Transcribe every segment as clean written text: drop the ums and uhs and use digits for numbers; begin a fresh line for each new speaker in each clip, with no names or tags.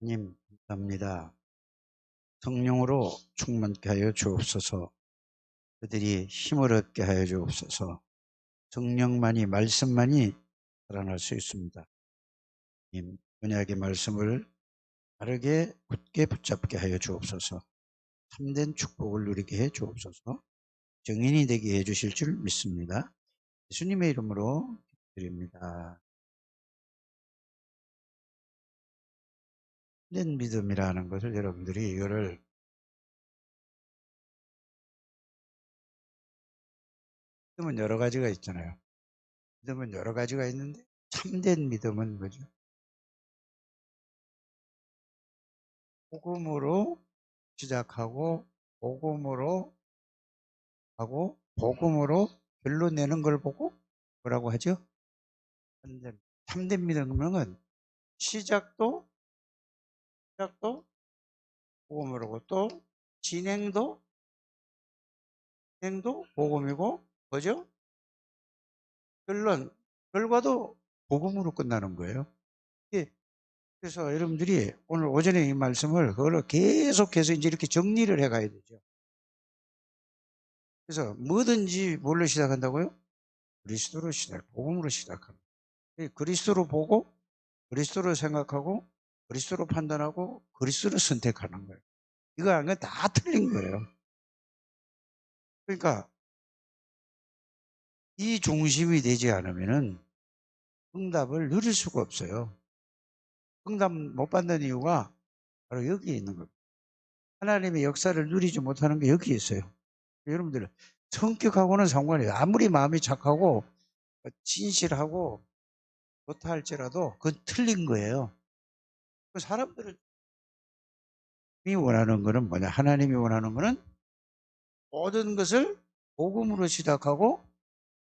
님, 감사합니다. 성령으로 충만케 하여 주옵소서. 그들이 힘을 얻게 하여 주옵소서. 성령만이, 말씀만이 살아날 수 있습니다. 님, 언약의 말씀을 바르게 굳게 붙잡게 하여 주옵소서. 참된 축복을 누리게 해 주옵소서. 증인이 되게 해 주실 줄 믿습니다. 예수님의 이름으로 드립니다. 참된 믿음이라는 것을 여러분들이 이거를 믿음은 여러 가지가 있잖아요. 믿음은 여러 가지가 있는데 참된 믿음은 뭐죠? 복음으로 시작하고 복음으로 하고 복음으로 결론 내는 걸 보고 뭐라고 하죠? 참된 믿음은 시작도 복음으로고 또 진행도 복음이고 뭐죠? 결과도 복음으로 끝나는 거예요. 예, 그래서 여러분들이 오늘 오전에 이 말씀을 그걸로 계속해서 이제 이렇게 정리를 해 가야 되죠. 그래서 뭐든지 뭘로 시작한다고요? 그리스도로 복음으로 시작합니다. 그리스도로 보고 그리스도로 생각하고 그리스도로 판단하고 그리스도로 선택하는 거예요. 이거 하는 건 다 틀린 거예요. 그러니까 이 중심이 되지 않으면은 응답을 누릴 수가 없어요. 응답 못 받는 이유가 바로 여기에 있는 겁니다. 하나님의 역사를 누리지 못하는 게 여기에 있어요. 여러분들 성격하고는 상관이 아무리 마음이 착하고 진실하고 좋다 할지라도 그건 틀린 거예요. 사람들이 원하는 거는 뭐냐? 하나님이 원하는 거는 모든 것을 복음으로 시작하고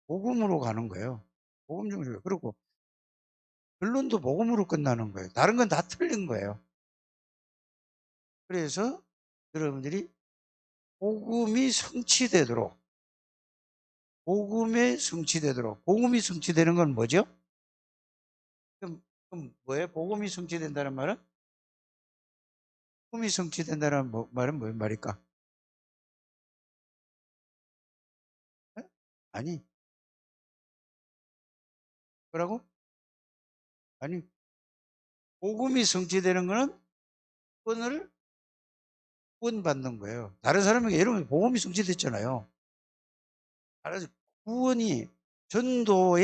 복음으로 가는 거예요. 복음 중심으로. 그리고 결론도 복음으로 끝나는 거예요. 다른 건 다 틀린 거예요. 그래서 여러분들이 복음이 성취되도록 복음이 성취되는 건 뭐죠? 그럼 뭐예요? 복음이 성취된다는 말은? 복음이 성취된다는 말은 무슨 말일까? 에? 아니, 뭐라고? 아니, 복음이 성취되는 거는 구원을 구원받는 거예요. 다른 사람에게 여러분 복음이 성취됐잖아요. 알아서 구원이 전도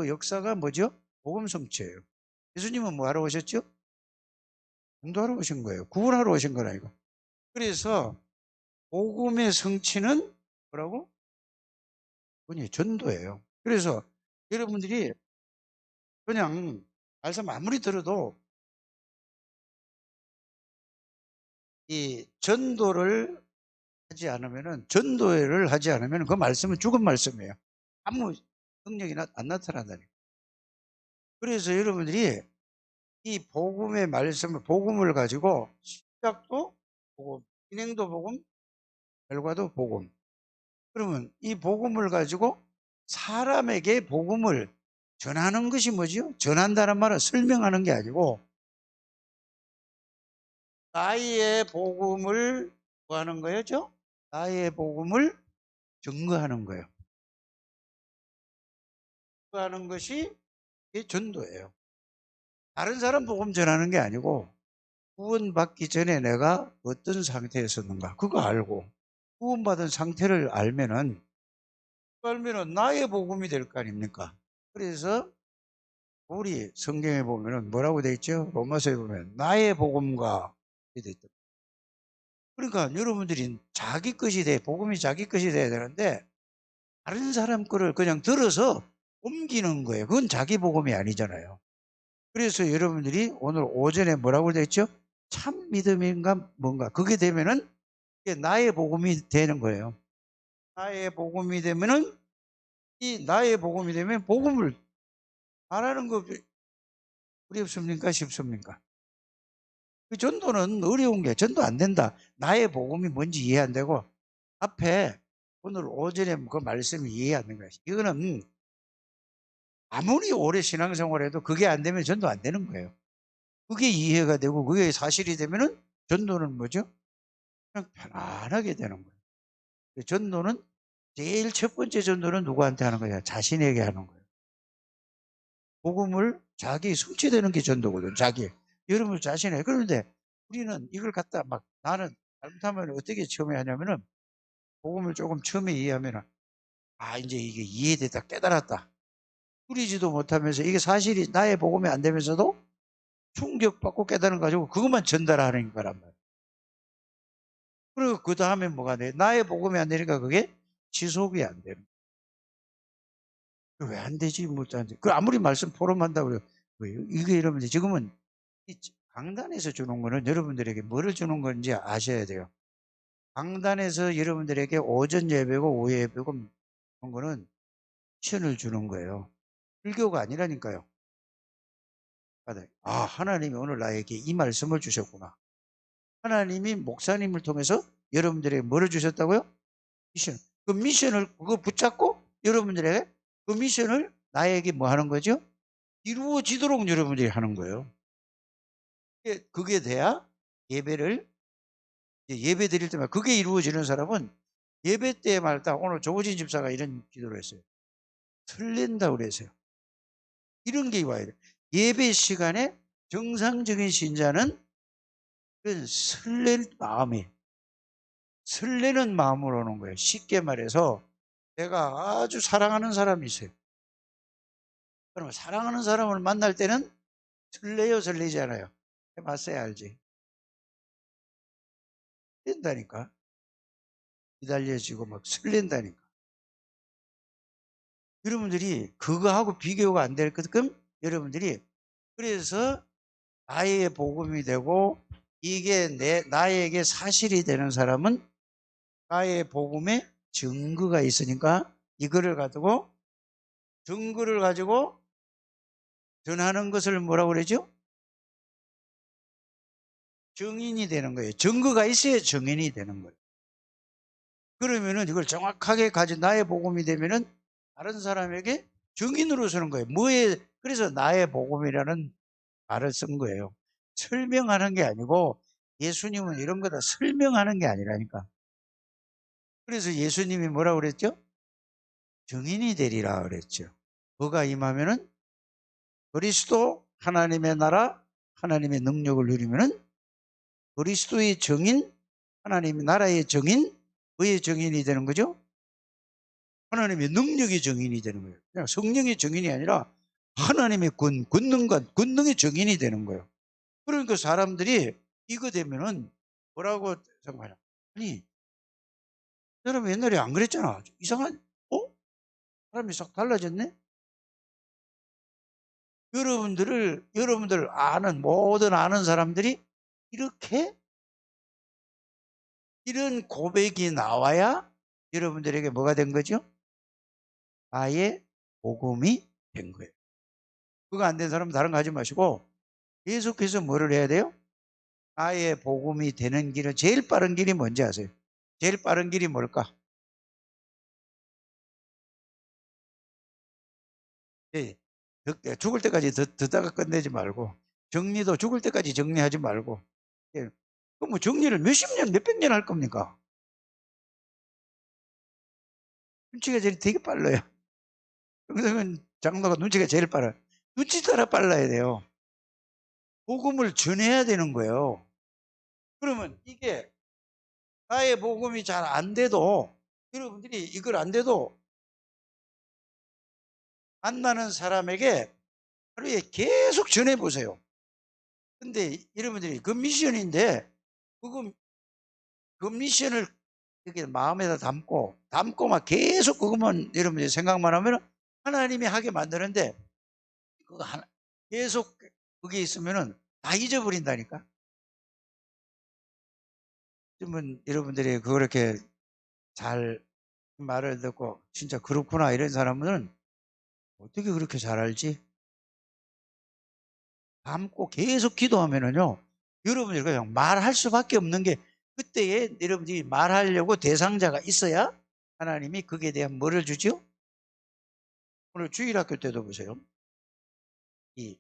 역사가 뭐죠? 복음 성취예요. 예수님은 뭐 하러 오셨죠? 전도하러 오신 거예요. 구원하러 오신 거라니까. 그래서 복음의 성취는 뭐라고? 그건 전도예요. 그래서 여러분들이 그냥 말씀 아무리 들어도 이 전도를 하지 않으면 그 말씀은 죽은 말씀이에요. 아무 능력이 안 나타난다니까. 그래서 여러분들이 이 복음의 말씀을 복음을 가지고 시작도 복음, 진행도 복음, 결과도 복음. 그러면 이 복음을 가지고 사람에게 복음을 전하는 것이 뭐지요? 전한다는 말은 설명하는 게 아니고 나의 복음을 뭐 하는 거예요? 나의 복음을 증거하는 거예요. 증거하는 것이 전도예요. 다른 사람 복음 전하는 게 아니고 구원받기 전에 내가 어떤 상태였었는가 그거 알고 구원받은 상태를 알면은 나의 복음이 될 거 아닙니까? 그래서 우리 성경에 보면은 뭐라고 되어 있죠? 로마서에 보면 나의 복음과 이렇게 돼 있다. 그러니까 여러분들이 복음이 자기 것이 돼야 되는데 다른 사람 거를 그냥 들어서 옮기는 거예요. 그건 자기 복음이 아니잖아요. 그래서 여러분들이 오늘 오전에 뭐라고 되어 있죠? 참 믿음인가 뭔가 그게 되면은 이게 나의 복음이 되는 거예요. 나의 복음이 되면은 이 나의 복음이 되면 복음을 말하는 거 어렵습니까? 쉽습니까? 그 전도는 어려운 게 전도 안 된다. 나의 복음이 뭔지 이해 안 되고 앞에 오늘 오전에 그 말씀이 이해 안 되는 거야. 이거는 아무리 오래 신앙생활해도 그게 안 되면 전도 안 되는 거예요. 그게 이해가 되고 그게 사실이 되면은 전도는 뭐죠? 그냥 편안하게 되는 거예요. 전도는 제일 첫 번째 전도는 누구한테 하는 거야? 자신에게 하는 거예요. 복음을 자기 성취되는 게 전도거든. 자기. 여러분 자신에. 그런데 우리는 이걸 갖다 막 나는 잘못하면 어떻게 처음에 하냐면은 복음을 조금 처음에 이해하면은 아 이제 이게 이해됐다 깨달았다. 누리지도 못하면서 이게 사실이 나의 복음이 안 되면서도 충격받고 깨달은 가지고 그것만 전달하는 거란 말이야. 그리고 그 다음에 뭐가 돼? 나의 복음이 안 되니까 그게 지속이 안 되는 거야. 왜 안 되지? 안 돼. 그 아무리 말씀 포럼한다고 그래요. 이게 여러분들 지금은 이 강단에서 주는 거는 여러분들에게 뭐를 주는 건지 아셔야 돼요. 강단에서 여러분들에게 오전 예배고 오후 예배고 그런 거는 미션을 주는 거예요. 불교가 아니라니까요. 아, 하나님이 오늘 나에게 이 말씀을 주셨구나. 하나님이 목사님을 통해서 여러분들에게 뭐를 주셨다고요? 미션. 그 미션을 그거 붙잡고 여러분들에게 그 미션을 나에게 뭐 하는 거죠? 이루어지도록 여러분들이 하는 거예요. 그게 돼야 예배를 예배 드릴 때만 그게 이루어지는 사람은 예배 때 말다 오늘 조호진 집사가 이런 기도를 했어요. 설렌다고 그랬어요. 이런 게 와야 돼. 예배 시간에 정상적인 신자는 설레는 마음으로 오는 거예요. 쉽게 말해서 내가 아주 사랑하는 사람이 있어요. 그러면 사랑하는 사람을 만날 때는 설레요, 설레지 않아요? 해봤어야 알지. 설렌다니까. 기다려지고 막 설렌다니까. 여러분들이 그거하고 비교가 안 될 만큼 여러분들이 그래서 나의 복음이 되고 이게 나에게 사실이 되는 사람은 나의 복음에 증거가 있으니까 이거를 가지고 증거를 가지고 전하는 것을 뭐라고 그러죠? 증인이 되는 거예요. 증거가 있어야 증인이 되는 거예요. 그러면은 이걸 정확하게 가진 나의 복음이 되면은 다른 사람에게 증인으로 서는 거예요. 그래서 나의 복음이라는 말을 쓴 거예요. 설명하는 게 아니고 예수님은 이런 거다 설명하는 게 아니라니까. 그래서 예수님이 뭐라고 그랬죠? 증인이 되리라 그랬죠. 뭐가 임하면은 그리스도 하나님의 나라 하나님의 능력을 누리면은 그리스도의 증인 하나님의 나라의 증인 뭐의 증인이 되는 거죠? 하나님의 능력의 증인이 되는 거예요. 그냥 성령의 증인이 아니라 하나님의 권능의 증인이 되는 거예요. 그러니까 사람들이 이거 되면은 뭐라고 생각하냐? 아니, 여러분 옛날에 안 그랬잖아. 이상한, 사람이 싹 달라졌네? 여러분들 모든 아는 사람들이 이런 고백이 나와야 여러분들에게 뭐가 된 거죠? 나의 복음이 된 거예요. 그거 안 된 사람은 다른 거 하지 마시고 계속해서 뭐를 해야 돼요? 나의 복음이 되는 길은 제일 빠른 길이 뭔지 아세요? 제일 빠른 길이 뭘까? 예, 죽을 때까지 듣다가 끝내지 말고 정리도 죽을 때까지 정리하지 말고 예, 그럼 뭐 정리를 몇십 년, 몇백 년 할 겁니까? 눈치가 제일 되게 빨라요. 정성은 장로가 눈치가 제일 빨라요. 눈치 따라 빨라야 돼요. 복음을 전해야 되는 거예요. 그러면 이게 나의 복음이 잘 안 돼도 여러분들이 이걸 안 돼도 만나는 사람에게 하루에 계속 전해보세요. 근데 여러분들이 그 미션인데 그 미션을 이렇게 마음에다 담고 막 계속 그것만 여러분들이 생각만 하면 하나님이 하게 만드는데 그거 계속 그게 있으면은 다 잊어버린다니까. 그러면 여러분들이 그렇게 잘 말을 듣고 진짜 그렇구나 이런 사람은 어떻게 그렇게 잘 알지? 담고 계속 기도하면은요 여러분들이 그냥 말할 수밖에 없는 게 그때에 여러분들이 말하려고 대상자가 있어야 하나님이 거기에 대한 뭐를 주죠? 오늘 주일학교 때도 보세요. 이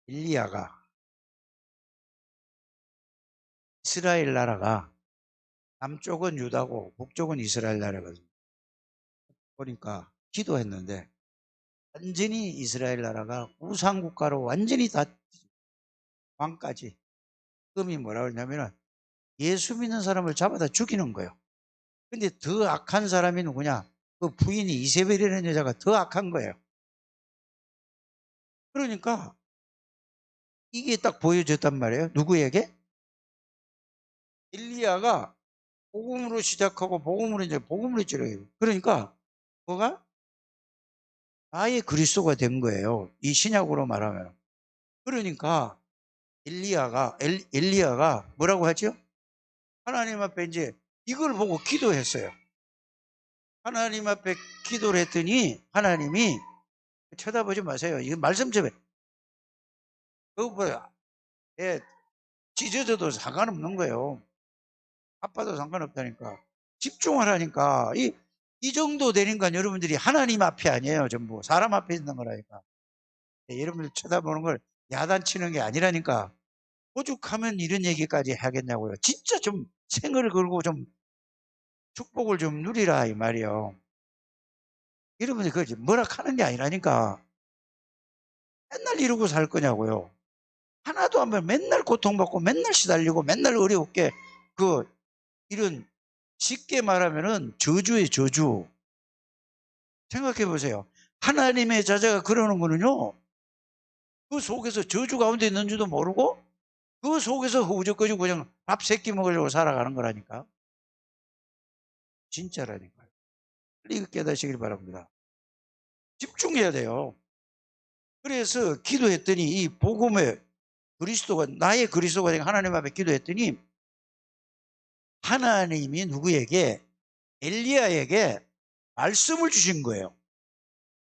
엘리야가 이스라엘 나라가 남쪽은 유다고 북쪽은 이스라엘 나라거든요. 보니까 기도했는데 완전히 이스라엘 나라가 우상국가로 완전히 다 왕까지. 금이 뭐라고 했냐면은 예수 믿는 사람을 잡아다 죽이는 거예요. 근데 더 악한 사람이 누구냐? 그 부인이 이세벨이라는 여자가 더 악한 거예요. 그러니까 이게 딱 보여졌단 말이에요. 누구에게? 엘리야가 복음으로 시작하고 복음으로 이제 복음으로 찌르요. 그러니까 뭐가 나의 그리스도가 된 거예요. 이 신약으로 말하면. 그러니까 엘리야가 뭐라고 하죠? 하나님 앞에 이제 이걸 보고 기도했어요. 하나님 앞에 기도를 했더니 하나님이 쳐다보지 마세요. 이거 말씀 좀 해. 그거 예, 찢어져도 상관없는 거예요. 아파도 상관없다니까. 집중하라니까. 이 정도 되니까 여러분들이 하나님 앞에 아니에요. 전부. 사람 앞에 있는 거라니까. 예, 여러분들 쳐다보는 걸 야단치는 게 아니라니까. 오죽하면 이런 얘기까지 하겠냐고요. 진짜 좀 생을 걸고 좀 축복을 좀 누리라 이 말이요. 여러분이 그거지 뭐라 하는 게 아니라니까. 맨날 이러고 살 거냐고요. 하나도 안 면 맨날 고통받고 맨날 시달리고 맨날 어렵게 그 이런 쉽게 말하면은 저주의 저주. 생각해 보세요. 하나님의 자녀가 그러는 거는요. 그 속에서 저주 가운데 있는 줄도 모르고 그 속에서 허우적거리고 그냥 밥 세끼 먹으려고 살아가는 거라니까. 진짜라니까요. 이거 깨닫시길 바랍니다. 집중해야 돼요. 그래서 기도했더니 이 복음의 그리스도가 나의 그리스도가 된 하나님 앞에 기도했더니 하나님이 누구에게 엘리야에게 말씀을 주신 거예요.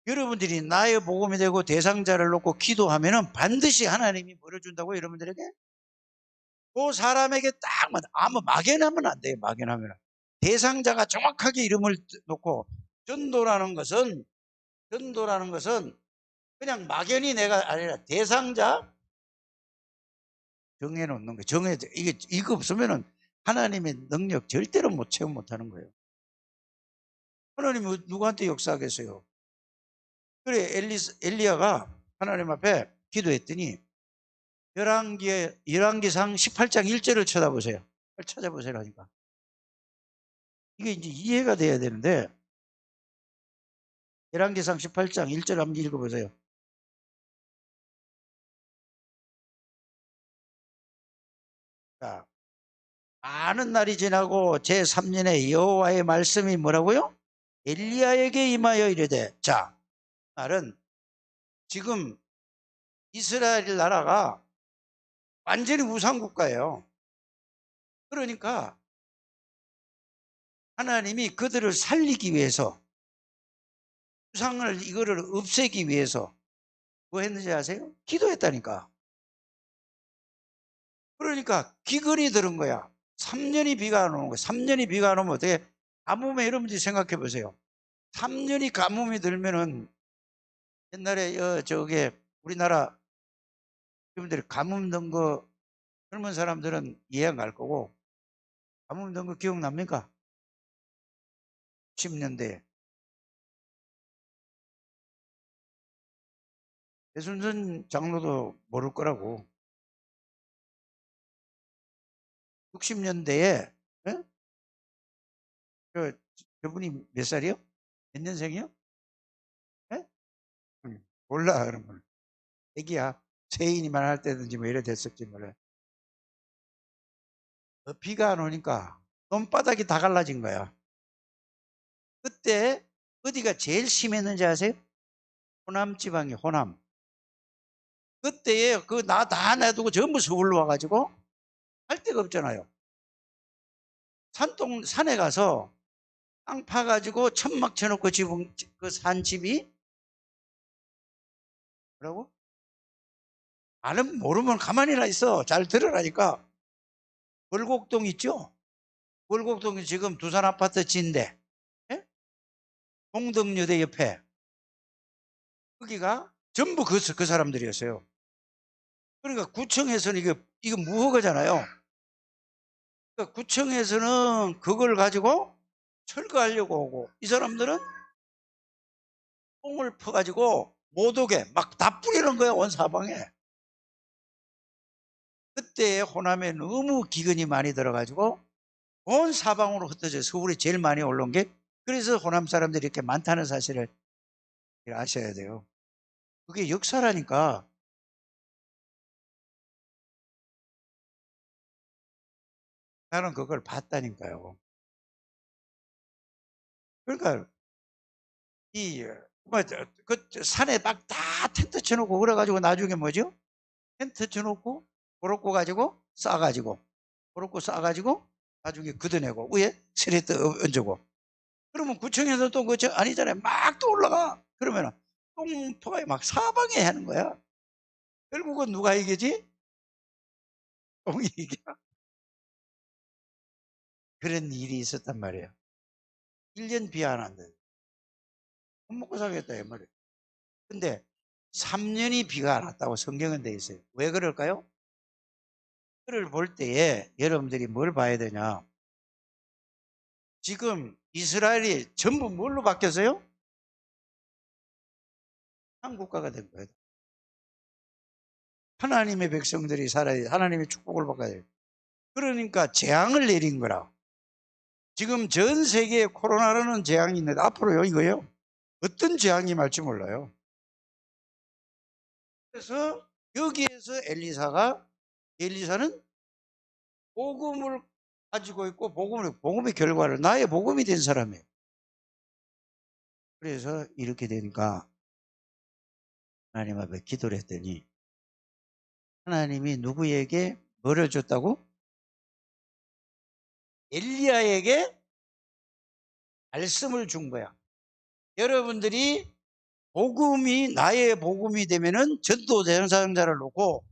여러분들이 나의 복음이 되고 대상자를 놓고 기도하면은 반드시 하나님이 뭐를 준다고 여러분들에게? 그 사람에게 딱 아무 막연하면 안 돼요. 막연하면 대상자가 정확하게 이름을 놓고 전도라는 것은 그냥 막연히 내가 아니라 대상자 정해놓는 거예요. 이거 없으면은 하나님의 능력 절대로 체험 못하는 거예요. 하나님이 누구한테 역사하겠어요? 그래 엘리야가 하나님 앞에 기도했더니 열왕기상 18장 1절을 쳐다보세요. 찾아보세요 하니까 이게 이제 이해가 돼야 되는데 열왕기상 18장 1절 한번 읽어보세요. 자, 많은 날이 지나고 제3년에 여호와의 말씀이 뭐라고요? 엘리야에게 임하여 이르되. 자, 말은 지금 이스라엘 나라가 완전히 우상국가예요. 그러니까 하나님이 그들을 살리기 위해서 우상을 이거를 없애기 위해서 뭐 했는지 아세요? 기도했다니까. 그러니까 기근이 들은 거야. 3년이 비가 안 오는 거야. 3년이 비가 안 오면 어떻게 가뭄에 여러분들이 생각해 보세요. 3년이 가뭄이 들면은 옛날에 저게 우리나라 여러분들이 가뭄 든 거 젊은 사람들은 이해 안 갈 거고 가뭄 든 거 기억납니까? 10년대 배순선 장로도 모를 거라고. 60년대에 저분이 몇 살이요? 몇 년생이요? 예? 몰라 그러면 애기야. 세인이만 할 때든지 뭐 이래 됐을지 몰라. 비가 안 오니까 논바닥이 다 갈라진 거야. 그때 어디가 제일 심했는지 아세요? 호남 지방이 호남. 그때에 그 나 다 놔두고 전부 서울로 와가지고 할 데가 없잖아요. 산에 가서 땅 파가지고 천막 쳐놓고 지붕 그 산 집이 뭐라고? 아는 모르면 가만히나 있어. 잘 들으라니까. 월곡동 있죠? 월곡동이 지금 두산 아파트 진대. 예? 동덕여대 옆에. 거기가 전부 그 사람들이었어요. 그러니까 구청에서는 이거 무허가잖아요. 그러니까 구청에서는 그걸 가지고 철거하려고 오고, 이 사람들은 똥을 퍼가지고 못 오게 막 다 뿌리는 거야, 온 사방에. 그때 호남에 너무 기근이 많이 들어가지고 온 사방으로 흩어져 서울에 제일 많이 올라온 게, 그래서 호남 사람들이 이렇게 많다는 사실을 아셔야 돼요. 그게 역사라니까. 나는 그걸 봤다니까요. 그러니까 그 산에 막 다 텐트 쳐놓고 그래가지고 나중에 뭐죠? 텐트 쳐놓고 그렇고 가지고 싸가지고 그렇고 싸가지고 나중에 걷어내고 위에 스레트 얹고, 그러면 구청에서 또 그거 아니잖아요. 막 또 올라가. 그러면 똥토가 막 사방에 하는 거야. 결국은 누가 이기지? 똥이 이겨. 그런 일이 있었단 말이에요. 1년 비 안 한다. 못 먹고 살겠다 이 말이에요. 근데 3년이 비가 안 왔다고 성경은 돼 있어요. 왜 그럴까요? 그를 볼 때에 여러분들이 뭘 봐야 되냐? 지금 이스라엘이 전부 뭘로 바뀌었어요? 한 국가가 된 거예요. 하나님의 백성들이 살아야 돼. 하나님의 축복을 받아야 돼요. 그러니까 재앙을 내린 거라. 지금 전 세계에 코로나라는 재앙이 있는데 앞으로요 이거요. 어떤 재앙이 말지 몰라요. 그래서 여기에서 엘리사는 복음을 가지고 있고 복음의 결과를 나의 복음이 된 사람이에요. 그래서 이렇게 되니까 하나님 앞에 기도를 했더니 하나님이 누구에게 뭐를 줬다고? 엘리야에게 말씀을 준 거야. 여러분들이 복음이 나의 복음이 되면은 전도 대상자를 놓고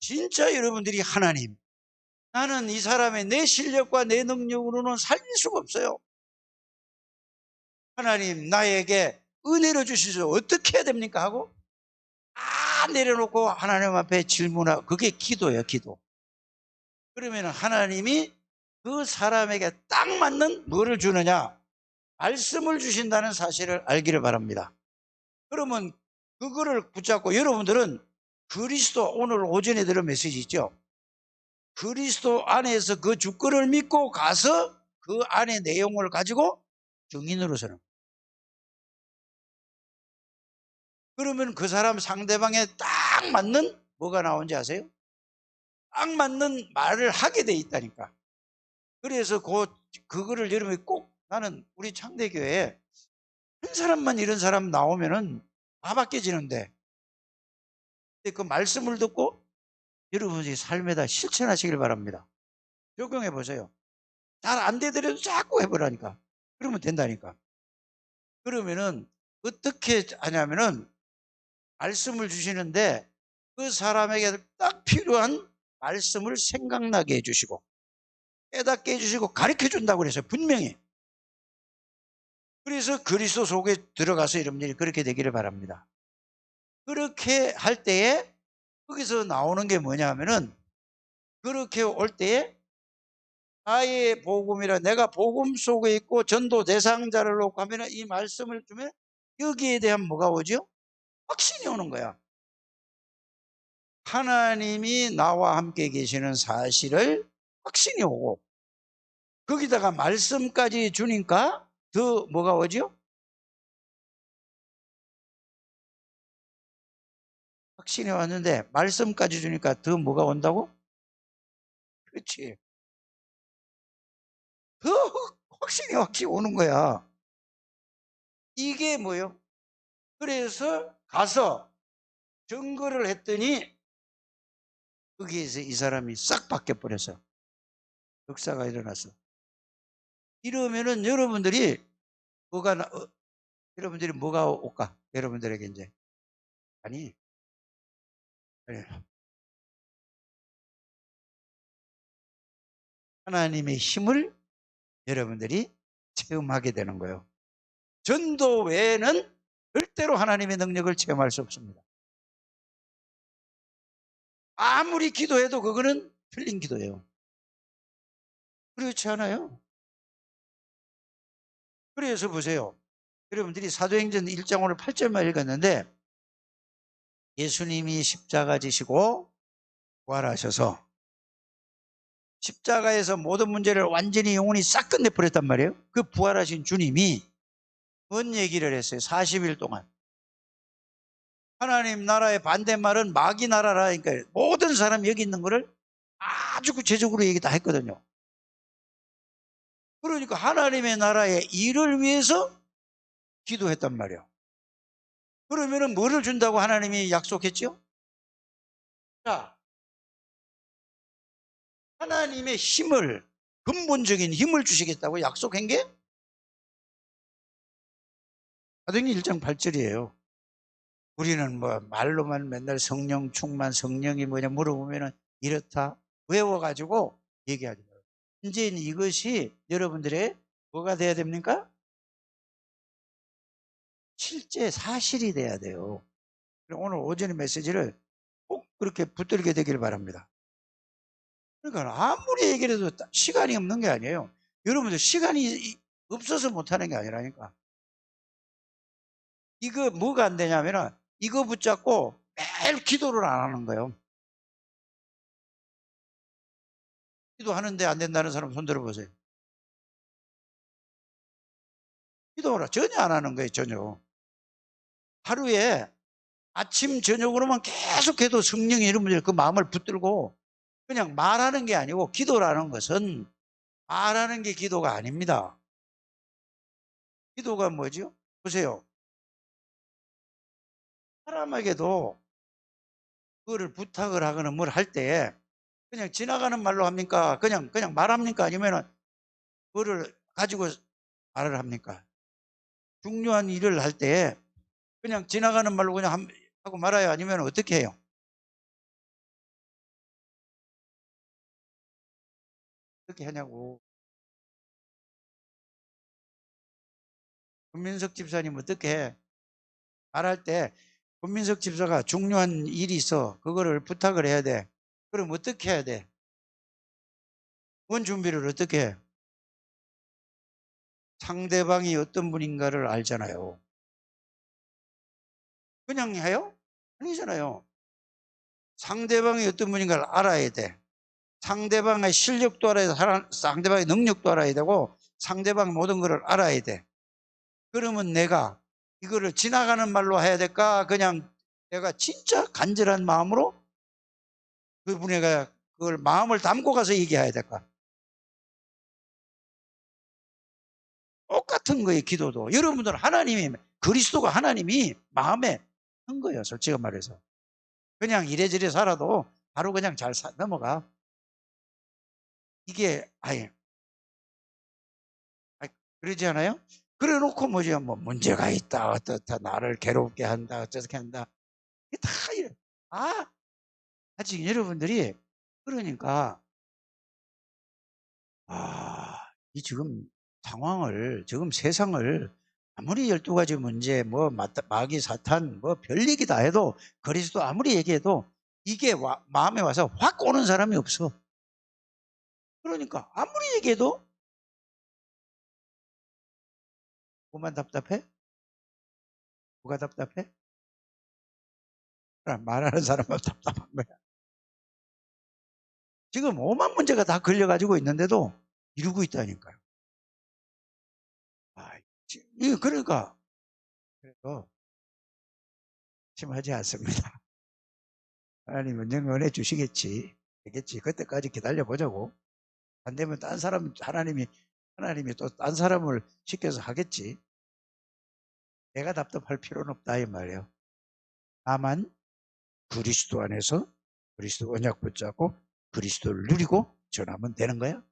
진짜 여러분들이 하나님, 나는 이 사람의 내 실력과 내 능력으로는 살릴 수가 없어요. 하나님 나에게 은혜를 주시죠. 어떻게 해야 됩니까? 하고 다 내려놓고 하나님 앞에 질문하고, 그게 기도예요, 기도. 그러면 하나님이 그 사람에게 딱 맞는 뭐를 주느냐? 말씀을 주신다는 사실을 알기를 바랍니다. 그러면 그거를 붙잡고 여러분들은 그리스도, 오늘 오전에 들은 메시지 있죠? 그리스도 안에서 그 주권을 믿고 가서 그 안의 내용을 가지고 증인으로 서는. 그러면 그 사람 상대방에 딱 맞는 뭐가 나온지 아세요? 딱 맞는 말을 하게 돼 있다니까. 그래서 그거를 여러분이 꼭, 나는 우리 창대교회에 한 사람만 이런 사람 나오면은 다 바뀌어지는데, 그 말씀을 듣고 여러분이 삶에다 실천하시길 바랍니다. 적용해 보세요. 잘 안 되더라도 자꾸 해보라니까. 그러면 된다니까. 그러면은 어떻게 하냐면은 말씀을 주시는데 그 사람에게 딱 필요한 말씀을 생각나게 해주시고 깨닫게 해주시고 가르쳐 준다고 그랬어요. 분명히. 그래서 그리스도 속에 들어가서 여러분들이 그렇게 되기를 바랍니다. 그렇게 할 때에 거기서 나오는 게 뭐냐 하면은, 그렇게 올 때에 나의 복음이라, 내가 복음 속에 있고 전도 대상자를 놓고 하면은 이 말씀을 주면 여기에 대한 뭐가 오죠? 확신이 오는 거야. 하나님이 나와 함께 계시는 사실을 확신이 오고, 거기다가 말씀까지 주니까 더 뭐가 오죠? 확신이 왔는데 말씀까지 주니까 더 뭐가 온다고? 그렇지. 더 확신이 오는 거야. 이게 뭐요? 그래서 가서 증거를 했더니 거기에서 이 사람이 싹 바뀌어버렸어. 역사가 일어났어. 이러면은 여러분들이 뭐가 올까? 여러분들에게 이제. 아니, 그래. 하나님의 힘을 여러분들이 체험하게 되는 거예요. 전도 외에는 절대로 하나님의 능력을 체험할 수 없습니다. 아무리 기도해도 그거는 틀린 기도예요. 그렇지 않아요? 그래서 보세요. 여러분들이 사도행전 1장 오늘 8절만 읽었는데 예수님이 십자가 지시고 부활하셔서 십자가에서 모든 문제를 완전히 영원히 싹 끝내버렸단 말이에요. 그 부활하신 주님이 뭔 얘기를 했어요? 40일 동안. 하나님 나라의 반대말은 마귀 나라라. 그러니까 모든 사람 여기 있는 거를 아주 구체적으로 얘기 다 했거든요. 그러니까 하나님의 나라의 일을 위해서 기도했단 말이에요. 그러면은 뭐를 준다고 하나님이 약속했죠? 자, 하나님의 힘을, 근본적인 힘을 주시겠다고 약속한 게 사도행전 1장 8절이에요. 우리는 뭐 말로만 맨날 성령 충만, 성령이 뭐냐 물어보면은 이렇다 외워가지고 얘기하지 말아요. 이제 이것이 여러분들의 뭐가 돼야 됩니까? 실제 사실이 돼야 돼요. 오늘 오전의 메시지를 꼭 그렇게 붙들게 되길 바랍니다. 그러니까 아무리 얘기를 해도 시간이 없는 게 아니에요. 여러분들 시간이 없어서 못하는 게 아니라니까. 이거 뭐가 안 되냐면은 이거 붙잡고 매일 기도를 안 하는 거예요. 기도하는데 안 된다는 사람 손 들어보세요. 기도를 전혀 안 하는 거예요. 전혀. 하루에 아침 저녁으로만 계속해도 성령이 여러분들 그 마음을 붙들고 그냥 말하는 게 아니고 기도라는 것은 말하는 게 기도가 아닙니다. 기도가 뭐죠? 보세요. 사람에게도 그거를 부탁을 하거나 뭘 할 때 그냥 지나가는 말로 합니까? 그냥 말합니까? 아니면은 그거를 가지고 말을 합니까? 중요한 일을 할 때 그냥 지나가는 말로 그냥 하고 말아요? 아니면 어떻게 해요? 어떻게 하냐고. 권민석 집사님 어떻게 해? 말할 때 권민석 집사가 중요한 일이 있어. 그거를 부탁을 해야 돼. 그럼 어떻게 해야 돼? 원 준비를 어떻게 해? 상대방이 어떤 분인가를 알잖아요. 그냥 해요? 아니잖아요. 상대방이 어떤 분인가를 알아야 돼. 상대방의 실력도 알아야 돼. 상대방의 능력도 알아야 되고 상대방 모든 것을 알아야 돼. 그러면 내가 이거를 지나가는 말로 해야 될까? 그냥 내가 진짜 간절한 마음으로 그분에게 그걸 마음을 담고 가서 얘기해야 될까? 똑같은 거예요. 기도도. 여러분들 하나님이 그리스도가 하나님이 마음에 한 거예요. 솔직히 말해서. 그냥 이래저래 살아도 바로 그냥 잘 넘어가. 이게 그러지 않아요? 그래 놓고 뭐지 뭐 문제가 있다 어떻다 나를 괴롭게 한다 어떻게 한다 이게 다 이래. 아직 여러분들이 그러니까 이 지금 상황을 지금 세상을 아무리 12가지 문제 뭐 마귀 사탄 뭐 별얘기 다 해도 그리스도 아무리 얘기해도 이게 마음에 와서 확 오는 사람이 없어. 그러니까 아무리 얘기해도 뭐만 답답해? 뭐가 답답해? 말하는 사람은 답답한 거야. 지금 오만 문제가 다 걸려가지고 있는데도 이루고 있다니까요. 그러니까 그래서 심하지 않습니다. 하나님은 은혜 주시겠지. 되겠지. 그때까지 기다려 보자고. 안 되면 딴 사람 하나님이 또 딴 사람을 시켜서 하겠지. 내가 답답할 필요는 없다 이 말이에요. 다만 그리스도 안에서 그리스도 언약 붙잡고 그리스도를 누리고 전하면 되는 거야.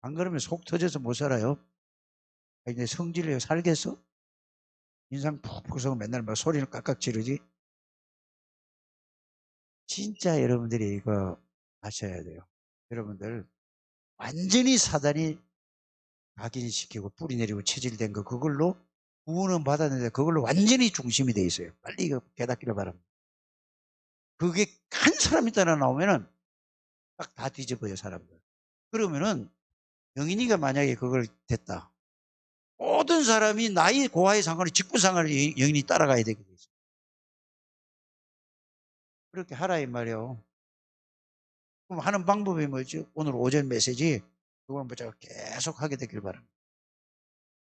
안 그러면 속 터져서 못 살아요. 이제 성질내요 살겠어? 인상 푹푹 서 맨날 막 소리를 깍깍 지르지. 진짜 여러분들이 이거 아셔야 돼요. 여러분들 완전히 사단이 각인시키고 뿌리 내리고 체질된 거 그걸로 구원은 받았는데 그걸로 완전히 중심이 돼 있어요. 빨리 이거 깨닫기를 바랍니다. 그게 한 사람이 따라 나오면은 딱 다 뒤집어요, 사람들. 그러면은 영인이가 만약에 그걸 됐다. 모든 사람이 나이 고하에 상관없이 직분상을 영인이 따라가야 되게 돼 있어요. 그렇게 하라 이 말이에요. 그럼 하는 방법이 뭐죠? 오늘 오전 메시지 그걸 먼저 계속 하게 되길 바랍니다.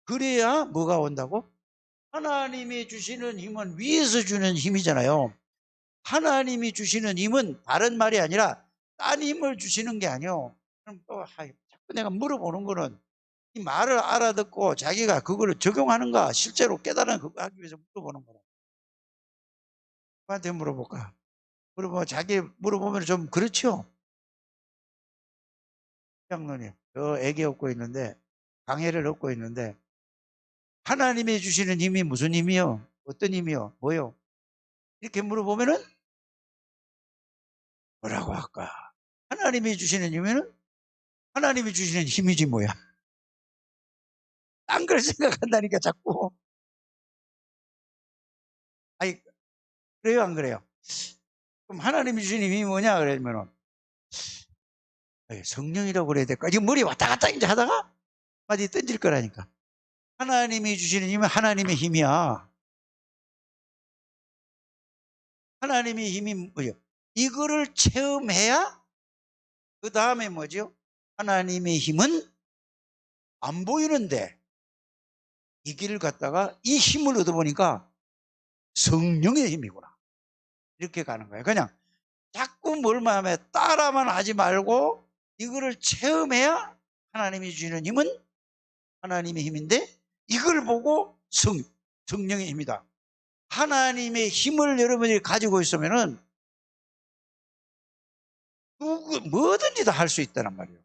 그래야 뭐가 온다고? 하나님이 주시는 힘은 위에서 주는 힘이잖아요. 하나님이 주시는 힘은 다른 말이 아니라 딴 힘을 주시는 게 아니에요. 그럼 또 자꾸 내가 물어보는 거는 이 말을 알아듣고 자기가 그거를 적용하는가 실제로 깨달은 그거 하기 위해서 물어보는 거라. 누구한테 물어볼까? 물어보면 자기 물어보면 좀 그렇죠. 장로님, 저 애기 얻고 있는데 강해를 얻고 있는데 하나님이 주시는 힘이 무슨 힘이요? 어떤 힘이요? 뭐요? 이렇게 물어보면은 뭐라고 할까? 하나님이 주시는 힘은 하나님이 주시는 힘이지 뭐야. 딴 걸 생각한다니까 자꾸. 아니 그래요 안 그래요? 그럼 하나님이 주시는 힘이 뭐냐 그러면은 성령이라고 그래야 될까? 지금 머리 왔다 갔다 이제 하다가 마디 던질 거라니까. 하나님이 주시는 힘은 하나님의 힘이야. 하나님의 힘이 뭐죠? 이거를 체험해야 그 다음에 뭐죠? 하나님의 힘은 안 보이는데 이 길을 갔다가 이 힘을 얻어보니까 성령의 힘이구나. 이렇게 가는 거예요. 그냥 자꾸 뭘 마음에 따라만 하지 말고 이거를 체험해야 하나님이 주시는 힘은 하나님의 힘인데 이걸 보고 성령의 힘이다. 하나님의 힘을 여러분이 가지고 있으면은 뭐든지 다 할 수 있다는 말이에요.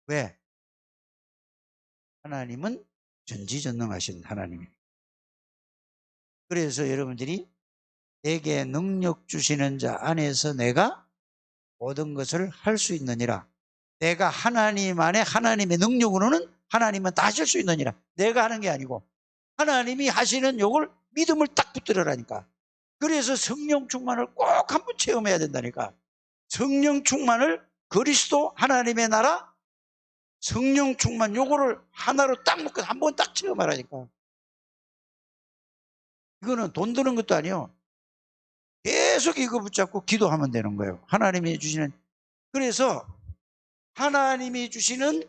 왜? 하나님은 전지전능하신 하나님이에요. 그래서 여러분들이 내게 능력 주시는 자 안에서 내가 모든 것을 할 수 있느니라. 내가 하나님 안에 하나님의 능력으로는 하나님은 다 하실 수 있느니라. 내가 하는 게 아니고 하나님이 하시는 요걸 믿음을 딱 붙들으라니까. 그래서 성령 충만을 꼭 한번 체험해야 된다니까. 성령 충만을 그리스도 하나님의 나라 성령 충만 요거를 하나로 딱 묶어 한번 딱 체험하라니까. 이거는 돈 드는 것도 아니에요. 계속 이거 붙잡고 기도하면 되는 거예요. 하나님이 주시는. 그래서 하나님이 주시는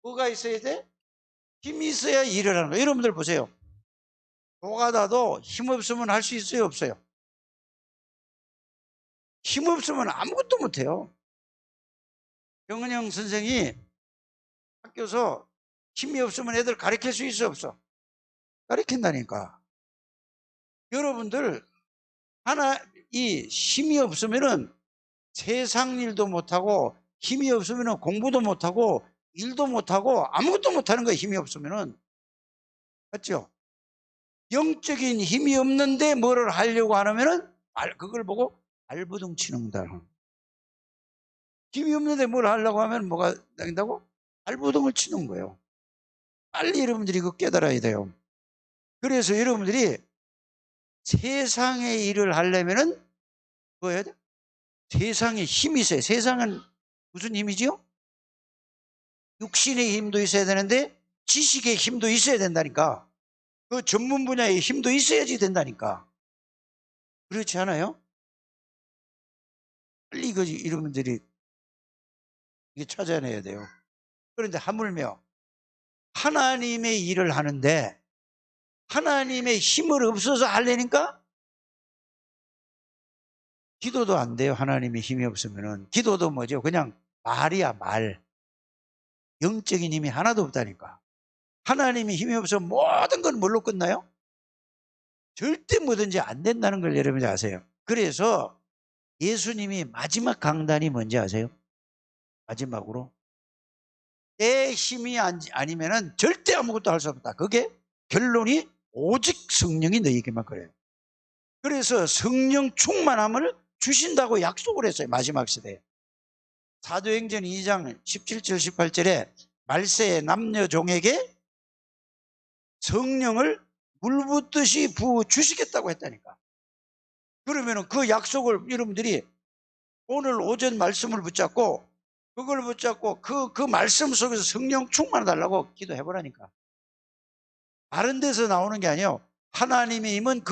뭐가 있어야 돼? 힘이 있어야 일을 하는 거예요. 여러분들 보세요. 노가다도 힘 없으면 할 수 있어요? 없어요? 힘 없으면 아무것도 못해요. 병은영 선생이 학교에서 힘이 없으면 애들 가르칠 수 있어? 없어? 가르친다니까. 여러분들 이 힘이 없으면은 세상 일도 못하고 힘이 없으면은 공부도 못하고 일도 못하고 아무것도 못하는 거예요. 힘이 없으면은. 맞죠? 영적인 힘이 없는데 뭐를 하려고 하면은 그걸 보고 발부둥 치는다. 힘이 없는데 뭘 하려고 하면 뭐가 된다고? 발부둥을 치는 거예요. 빨리 여러분들이 그거 깨달아야 돼요. 그래서 여러분들이 세상의 일을 하려면은 뭐 해야 돼? 세상에 힘이 있어요. 세상은 무슨 힘이지요? 육신의 힘도 있어야 되는데 지식의 힘도 있어야 된다니까. 그 전문 분야의 힘도 있어야지 된다니까. 그렇지 않아요? 빨리 이거 여러분들이 이게 찾아내야 돼요. 그런데 하물며 하나님의 일을 하는데 하나님의 힘을 없어서 하려니까 기도도 안 돼요. 하나님의 힘이 없으면은. 기도도 뭐죠? 그냥 말이야, 말. 영적인 힘이 하나도 없다니까. 하나님의 힘이 없으면 모든 건 뭘로 끝나요? 절대 뭐든지 안 된다는 걸 여러분이 아세요. 그래서 예수님이 마지막 강단이 뭔지 아세요? 마지막으로 내 힘이 아니면은 절대 아무것도 할 수 없다. 그게 결론이 오직 성령이 너희에게만 그래요. 그래서 성령 충만함을 주신다고 약속을 했어요. 마지막 시대에. 사도행전 2장 17절 18절에 말세의 남녀 종에게 성령을 물 붓듯이 부어 주시겠다고 했다니까. 그러면은 그 약속을 여러분들이 오늘 오전 말씀을 붙잡고 그걸 붙잡고 그 말씀 속에서 성령 충만해 달라고 기도해 보라니까. 다른 데서 나오는 게 아니에요. 하나님의 힘은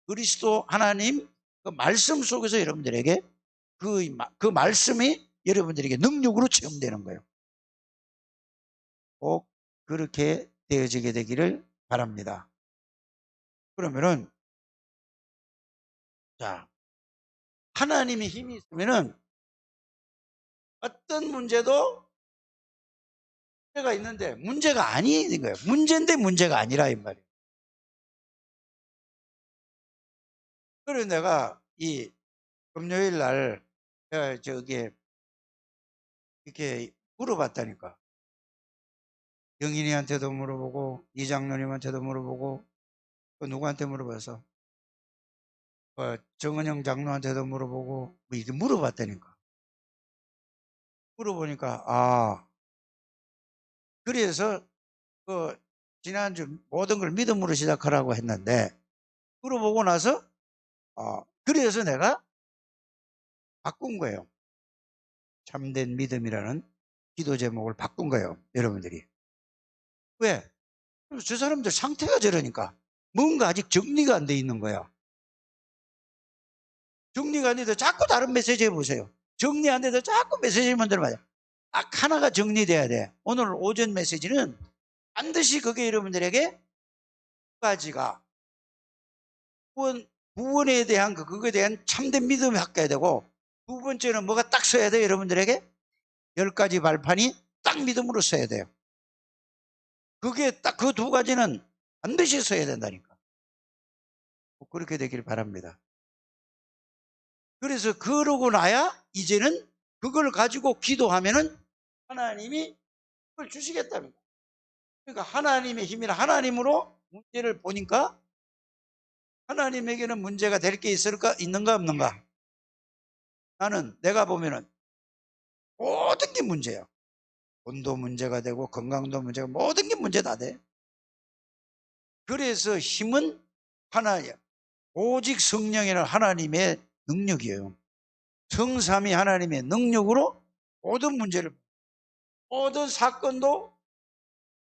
그리스도 하나님 그 말씀 속에서 여러분들에게 그 말씀이 여러분들에게 능력으로 체험되는 거예요. 꼭 그렇게 되어지게 되기를 바랍니다. 그러면은 자, 하나님의 힘이 있으면은 어떤 문제도 문제가 있는데 문제가 아닌 거예요. 문제인데 문제가 아니라 이 말이에요. 그래서 내가 이 금요일 날 내가 저기 이렇게 물어봤다니까. 영인이한테도 물어보고 이장로님한테도 물어보고 또 누구한테 물어봐서 정은영 장로한테도 물어보고 뭐 이렇게 물어봤다니까. 물어보니까 그래서 지난주 모든 걸 믿음으로 시작하라고 했는데 물어보고 나서 그래서 내가 바꾼 거예요. 참된 믿음이라는 기도 제목을 바꾼 거예요. 여러분들이. 왜? 저 사람들 상태가 저러니까 뭔가 아직 정리가 안 돼 있는 거야. 정리가 안 돼도 자꾸 다른 메시지 해보세요. 정리 안 돼도 자꾸 메시지만 들어봐요. 딱 하나가 정리돼야 돼. 오늘 오전 메시지는 반드시 그게 여러분들에게 두 가지가 구원에 대한 그거에 대한 참된 믿음이 바뀌어야 되고 두 번째는 뭐가 딱 서야 돼요. 여러분들에게 10가지 발판이 딱 믿음으로 서야 돼요. 그게 딱 그 두 가지는 반드시 서야 된다니까. 그렇게 되길 바랍니다. 그래서 그러고 나야 이제는 그걸 가지고 기도하면은 하나님이 그걸 주시겠답니다. 그러니까 하나님의 힘이나 하나님으로 문제를 보니까 하나님에게는 문제가 될 게 있는가 없는가? 나는 내가 보면은 모든 게 문제야. 돈도 문제가 되고 건강도 문제가 모든 게 문제 다 돼. 그래서 힘은 하나야. 오직 성령이라는 하나님의 능력이에요. 성삼위 하나님의 능력으로 모든 문제를 모든 사건도